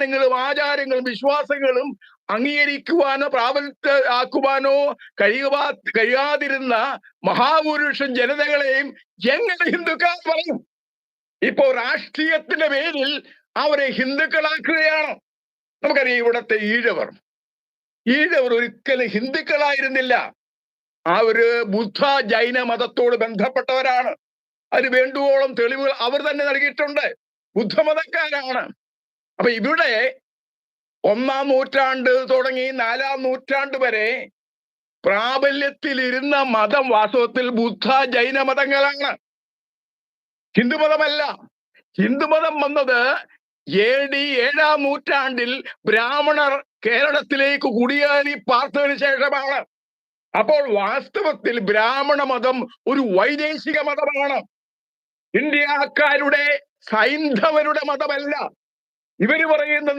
അനുഷ്ഠാനങ്ങളും ആചാരങ്ങളും വിശ്വാസങ്ങളും അംഗീകരിക്കുവാനോ പ്രാബല്യമാക്കുവാനോ കഴിയാതിരുന്ന മഹാപുരുഷൻ ജനതകളെയും എങ്ങനെ ഹിന്ദുക്കൾ പറയും? ഇപ്പോ രാഷ്ട്രീയത്തിന്റെ പേരിൽ അവരെ ഹിന്ദുക്കളാക്കുകയാണ്. നമുക്കറിയാം ഇവിടത്തെ ഈഴവർ ഒരിക്കലും ഹിന്ദുക്കളായിരുന്നില്ല. അവര് ബുദ്ധ ജൈന മതത്തോട് ബന്ധപ്പെട്ടവരാണ്. അതിന് വേണ്ടുവോളം തെളിവുകൾ അവർ തന്നെ നൽകിയിട്ടുണ്ട്. ബുദ്ധമതക്കാരാണ്. അപ്പൊ ഇവിടെ 1-ാം നൂറ്റാണ്ട് തുടങ്ങി 4-ാം നൂറ്റാണ്ട് വരെ പ്രാബല്യത്തിലിരുന്ന മതം വാസ്തവത്തിൽ ബുദ്ധ ജൈന മതങ്ങളാണ്, ഹിന്ദുമതമല്ല. ഹിന്ദുമതം വന്നത് AD 7-ാം നൂറ്റാണ്ടിൽ ബ്രാഹ്മണർ കേരളത്തിലേക്ക് കുടിയേറി പാർത്തതിനു ശേഷമാണ്. അപ്പോൾ വാസ്തവത്തിൽ ബ്രാഹ്മണ മതം ഒരു വൈദേശിക മതമാണ്, ഇന്ത്യക്കാരുടെ സൈന്ധവരുടെ മതമല്ല. ഇവര് പറയുന്നത്